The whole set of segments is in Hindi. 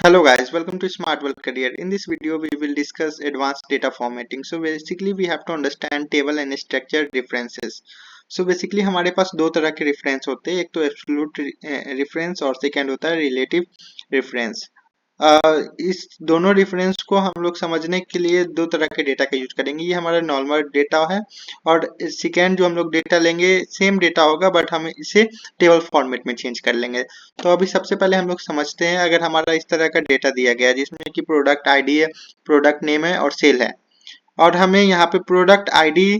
Hello guys, welcome to Smart World Career. In this video, we will discuss advanced data formatting. So basically, we have to understand table and structure differences. So basically, हमारे पास दो तरह के रेफरेंस होते हैं, एक तो एब्सोल्यूट रेफरेंस और सेकंड होता है रिलेटिव रेफरेंस। इस दोनों रेफरेंस को हम लोग समझने के लिए दो तरह के डेटा का यूज करेंगे। ये हमारा नॉर्मल डेटा है और सेकेंड जो हम लोग डेटा लेंगे सेम डेटा होगा बट हम इसे टेबल फॉर्मेट में चेंज कर लेंगे। तो अभी सबसे पहले हम लोग समझते हैं, अगर हमारा इस तरह का डेटा दिया गया है जिसमें कि प्रोडक्ट आईडी है, प्रोडक्ट नेम है और सेल है, और हमें यहाँ पे प्रोडक्ट आईडी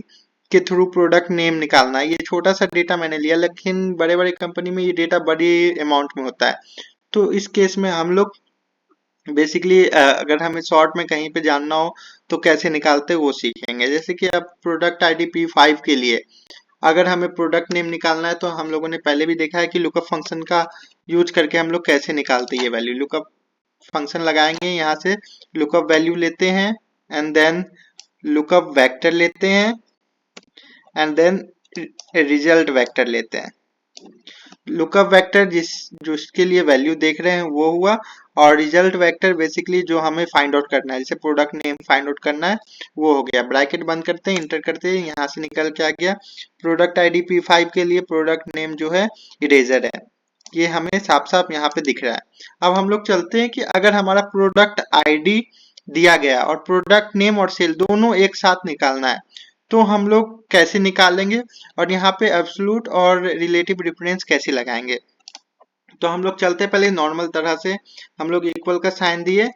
के थ्रू प्रोडक्ट नेम निकालना है। ये छोटा सा डेटा मैंने लिया, लेकिन बड़े बड़े कंपनी में ये डेटा बड़ी अमाउंट में होता है। तो इस केस में हम लोग बेसिकली अगर हमें शॉर्ट में कहीं पे जानना हो तो कैसे निकालते हैं वो सीखेंगे। जैसे कि अब प्रोडक्ट आईडी P5 के लिए अगर हमें प्रोडक्ट नेम निकालना है तो हम लोगों ने पहले भी देखा है कि लुकअप फंक्शन का यूज करके हम लोग कैसे निकालते हैं ये वैल्यू। लुकअप फंक्शन लगाएंगे, यहाँ से लुकअप वैल्यू लेते हैं एंड देन लुकअप वेक्टर लेते हैं एंड देन रिजल्ट वेक्टर लेते हैं। लुकअप वेक्टर जो इसके लिए वैल्यू देख रहे हैं वो हुआ, और रिजल्ट वेक्टर बेसिकली जो हमें फाइंड आउट करना है, जैसे प्रोडक्ट नेम फाइंड आउट करना है वो हो गया। ब्रैकेट बंद करते हैं, इंटर करते हैं, यहाँ से निकल के आ गया प्रोडक्ट आईडी P5 के लिए प्रोडक्ट नेम जो है इरेजर है। ये हमें साफ साफ यहाँ पे दिख रहा है। अब हम लोग चलते हैं कि अगर हमारा प्रोडक्ट आईडी दिया गया और प्रोडक्ट नेम और सेल दोनों एक साथ निकालना है तो हम लोग कैसे निकालेंगे और यहाँ पे एब्सोल्यूट और रिलेटिव डिफरेंस कैसे लगाएंगे। तो हम लोग चलते पहले नॉर्मल तरह से, हम लोग इक्वल का साइन दिए,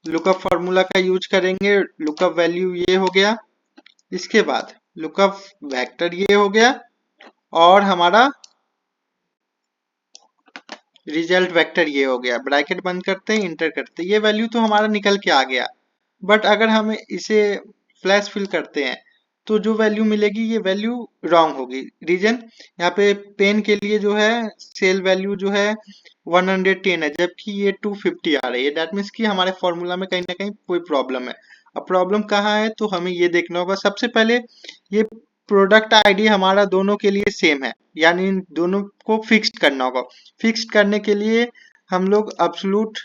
लुकअप फॉर्मूला का यूज करेंगे, लुकअप वैल्यू ये हो गया, इसके बाद लुकअप वेक्टर ये हो गया और हमारा रिजल्ट वेक्टर ये हो गया। ब्रैकेट बंद करते हैं, इंटर करते हैं, ये वैल्यू तो हमारा निकल के आ गया। बट अगर हम इसे फ्लैश फिल करते हैं तो जो वैल्यू मिलेगी ये वैल्यू रॉन्ग होगी। रीजन यहाँ पे पेन के लिए जो है सेल वैल्यू जो है 110 है जबकि ये 250 आ रही है। दैट मीन्स कि हमारे फॉर्मूला में कहीं ना कहीं कोई प्रॉब्लम है। अब प्रॉब्लम कहाँ है तो हमें ये देखना होगा। सबसे पहले ये प्रोडक्ट आईडी हमारा दोनों के लिए सेम है, यानी इन दोनों को फिक्स्ड करना होगा। फिक्स्ड करने के लिए हम लोग एब्सोल्यूट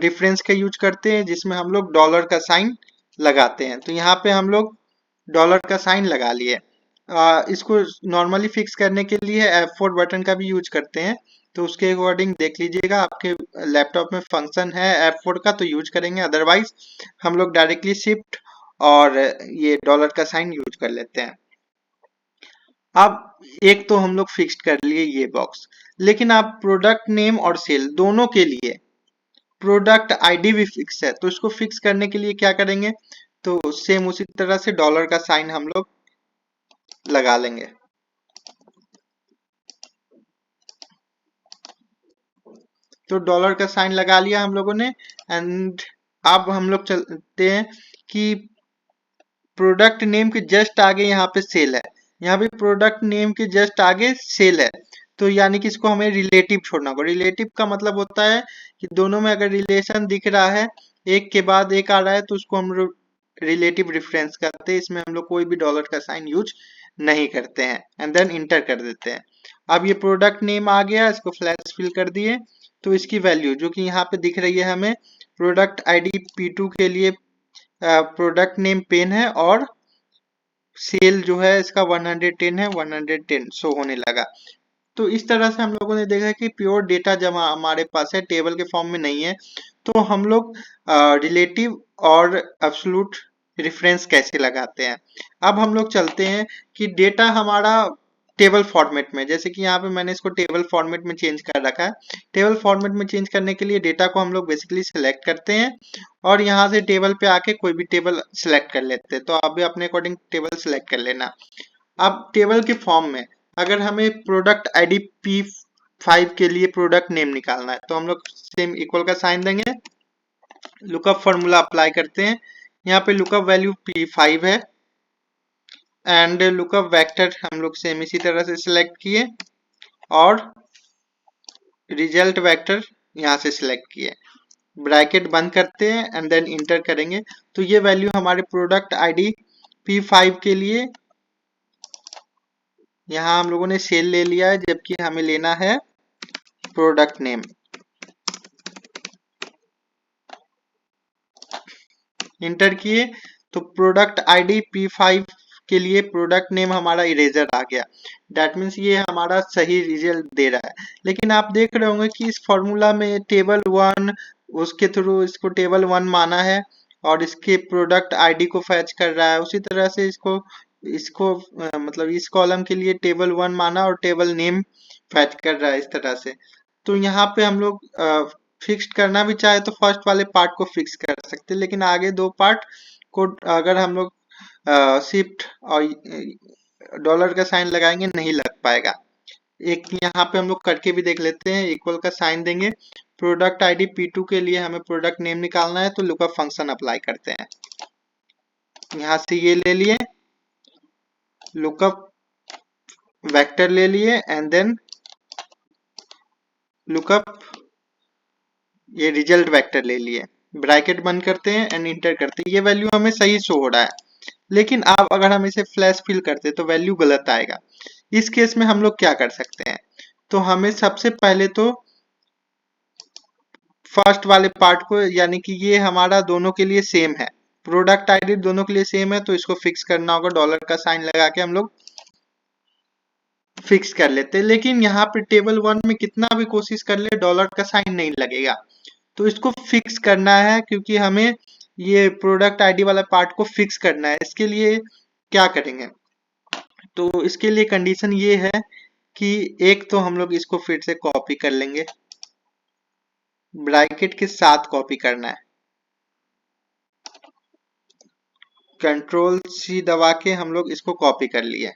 डिफरेंस का यूज करते हैं जिसमें हम लोग डॉलर का साइन लगाते हैं। तो यहाँ पे हम लोग डॉलर का साइन लगा लिए। इसको नॉर्मली फिक्स करने के लिए F4 बटन का भी यूज करते हैं, तो उसके अकॉर्डिंग देख लीजिएगा। आपके लैपटॉप में फंक्शन है F4 का तो यूज करेंगे, अदरवाइज हम लोग डायरेक्टली शिफ्ट और ये डॉलर का साइन यूज कर लेते हैं। अब एक तो हम लोग फिक्स्ड कर लिए ये बॉक्स, लेकिन आप प्रोडक्ट नेम और सेल दोनों के लिए प्रोडक्ट आईडी भी फिक्स है, तो इसको फिक्स करने के लिए क्या करेंगे, तो सेम उसी तरह से डॉलर का साइन हम लोग लगा लेंगे। तो डॉलर का साइन लगा लिया हम लोगों ने एंड अब हम लोग चलते हैं कि प्रोडक्ट नेम के जस्ट आगे यहाँ पे सेल है, यहाँ पे प्रोडक्ट नेम के जस्ट आगे सेल है, तो यानी कि इसको हमें रिलेटिव छोड़ना होगा। रिलेटिव का मतलब होता है कि दोनों में अगर रिलेशन दिख रहा है, एक के बाद एक आ रहा है, तो उसको हम रिलेटिव डिफरेंस करते हैं। इसमें हम लोग कोई भी डॉलर का साइन यूज नहीं करते हैं एंड देन इंटर कर देते हैं। अब ये प्रोडक्ट नेम आ गया, इसको फ्लैश फिल कर दिए, तो इसकी वैल्यू जो कि यहाँ पे दिख रही है हमें, प्रोडक्ट आईडी P2 के लिए प्रोडक्ट नेम पेन है और सेल जो है इसका 110 है, 110 शो होने लगा। तो इस तरह से हम लोगों ने देखा कि प्योर डेटा जब हमारे पास है, टेबल के फॉर्म में नहीं है, तो हम लोग रिलेटिव और एब्सोल्यूट रेफरेंस कैसे लगाते हैं। अब हम लोग चलते हैं कि डेटा हमारा टेबल फॉर्मेट में, जैसे कि यहाँ पे मैंने इसको टेबल फॉर्मेट में चेंज कर रखा है। टेबल फॉर्मेट में चेंज करने के लिए डेटा को हम लोग बेसिकली सिलेक्ट करते हैं और यहाँ से टेबल पे आके कोई भी टेबल सिलेक्ट कर लेते हैं। तो आप भी अपने अकॉर्डिंग टेबल सिलेक्ट कर लेना। अब टेबल के फॉर्म में अगर हमें प्रोडक्ट आईडी P5 के लिए प्रोडक्ट नेम निकालना है तो हम लोग सेम इक्वल का साइन देंगे, लुकअप फॉर्मूला अप्लाई करते हैं। यहाँ पे लुकअप वैल्यू P5 है एंड लुकअप वेक्टर हम लोग सेम इसी तरह से सिलेक्ट किए और रिजल्ट वेक्टर यहाँ से सिलेक्ट किए। ब्रैकेट बंद करते हैं एंड देन इंटर करेंगे, तो ये वैल्यू हमारे प्रोडक्ट आईडी P5 के लिए यहाँ हम लोगों ने सेल ले लिया है, जबकि हमें लेना है प्रोडक्ट नेम। इंटर किए तो प्रोडक्ट आईडी P5 के लिए प्रोडक्ट नेम हमारा इरेजर आ गया। दैट मीन्स ये हमारा सही रिजल्ट दे रहा है। लेकिन आप देख रहे होंगे कि इस फॉर्मूला में टेबल 1 उसके थ्रू इसको टेबल 1 माना है और इसके प्रोडक्ट आईडी को फैच कर रहा है। उसी तरह से इसको इसको मतलब इस कॉलम के लिए टेबल 1 माना और टेबल नेम फैच कर रहा है इस तरह से। तो यहाँ पे हम लोग फिक्स करना भी चाहे तो फर्स्ट वाले पार्ट को फिक्स कर सकते हैं, लेकिन आगे दो पार्ट को अगर हम लोग शिफ्ट और डॉलर का साइन लगाएंगे नहीं लग पाएगा। एक यहाँ पे हम लोग करके भी देख लेते हैं। इक्वल का साइन देंगे, प्रोडक्ट आईडी P2 के लिए हमें प्रोडक्ट नेम निकालना है तो लुकअप फंक्शन अप्लाई करते हैं। यहाँ से ये ले लिए, लुकअप वेक्टर ले लिए एंड देन लुकअप ये रिजल्ट वेक्टर ले लिए, ब्रैकेट बंद करते हैं एंड इंटर करते हैं। ये वैल्यू हमें सही शो हो रहा है, लेकिन अब अगर हम इसे फ्लैश फिल करते तो वैल्यू गलत आएगा। इस केस में हम लोग क्या कर सकते हैं, तो हमें सबसे पहले तो फर्स्ट वाले पार्ट को, यानी कि ये हमारा दोनों के लिए सेम है, प्रोडक्ट आईडी दोनों के लिए सेम है, तो इसको फिक्स करना होगा। डॉलर का साइन लगा के हम लोग फिक्स कर लेते हैं। लेकिन यहाँ पे टेबल 1 में कितना भी कोशिश कर ले डॉलर का साइन नहीं लगेगा, तो इसको फिक्स करना है क्योंकि हमें ये प्रोडक्ट आईडी वाला पार्ट को फिक्स करना है। इसके लिए क्या करेंगे, तो इसके लिए कंडीशन ये है कि एक तो हम लोग इसको फिर से कॉपी कर लेंगे, ब्रैकेट के साथ कॉपी करना है, कंट्रोल C दबा के हम लोग इसको कॉपी कर लिए।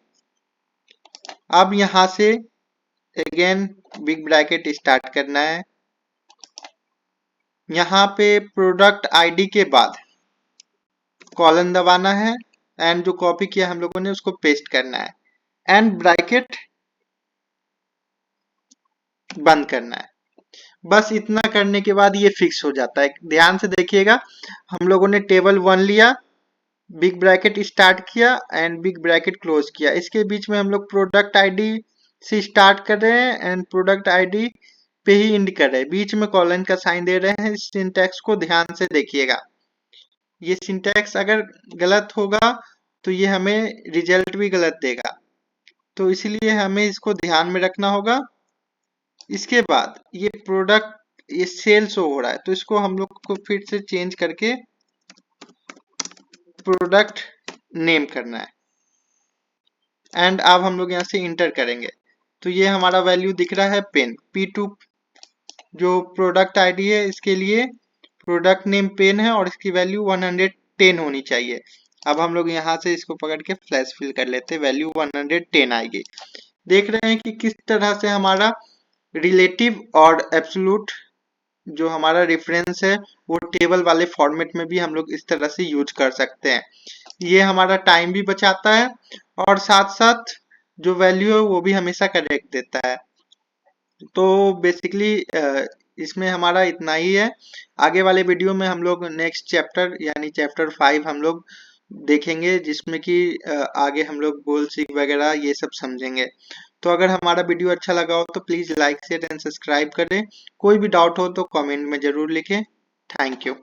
अब यहां से अगेन बिग ब्रैकेट स्टार्ट करना है, यहाँ पे प्रोडक्ट आईडी के बाद कॉलन दबाना है एंड जो कॉपी किया हम लोगों ने उसको पेस्ट करना है एंड ब्रैकेट बंद करना है। बस इतना करने के बाद ये फिक्स हो जाता है। ध्यान से देखिएगा, हम लोगों ने टेबल 1 लिया, बिग ब्रैकेट स्टार्ट किया एंड बिग ब्रैकेट क्लोज किया। इसके बीच में हम लोग प्रोडक्ट आईडी से स्टार्ट कर रहे हैं एंड प्रोडक्ट आईडी पे ही इंड कर रहे हैं, बीच में कॉलन का साइन दे रहे हैं। इस सिंटैक्स को ध्यान से देखिएगा, ये सिंटैक्स अगर गलत होगा तो ये हमें रिजल्ट भी गलत देगा, तो इसलिए हमें इसको ध्यान में रखना होगा। इसके बाद ये प्रोडक्ट ये सेल शो हो रहा है, तो इसको हम लोग को फिर से चेंज करके प्रोडक्ट नेम करना है एंड अब हम लोग यहाँ से इंटर करेंगे तो ये हमारा वैल्यू दिख रहा है पेन। P2 जो प्रोडक्ट आईडी है इसके लिए प्रोडक्ट नेम पेन है और इसकी वैल्यू 110 होनी चाहिए। अब हम लोग यहाँ से इसको पकड़ के फ्लैश फिल कर लेते हैं, वैल्यू 110 आएगी। देख रहे हैं कि किस तरह से हमारा रिलेटिव और एब्सोल्यूट जो हमारा रेफरेंस है वो टेबल वाले फॉर्मेट में भी हम लोग इस तरह से यूज कर सकते हैं। ये हमारा टाइम भी बचाता है और साथ साथ जो वैल्यू है वो भी हमेशा करेक्ट देता है। तो बेसिकली इसमें हमारा इतना ही है। आगे वाले वीडियो में हम लोग नेक्स्ट चैप्टर यानी चैप्टर 5 हम लोग देखेंगे, जिसमें कि आगे हम लोग गोल सीक वगैरह ये सब समझेंगे। तो अगर हमारा वीडियो अच्छा लगा हो तो please like share and subscribe करें। कोई भी डाउट हो तो कमेंट में जरूर लिखें। Thank you.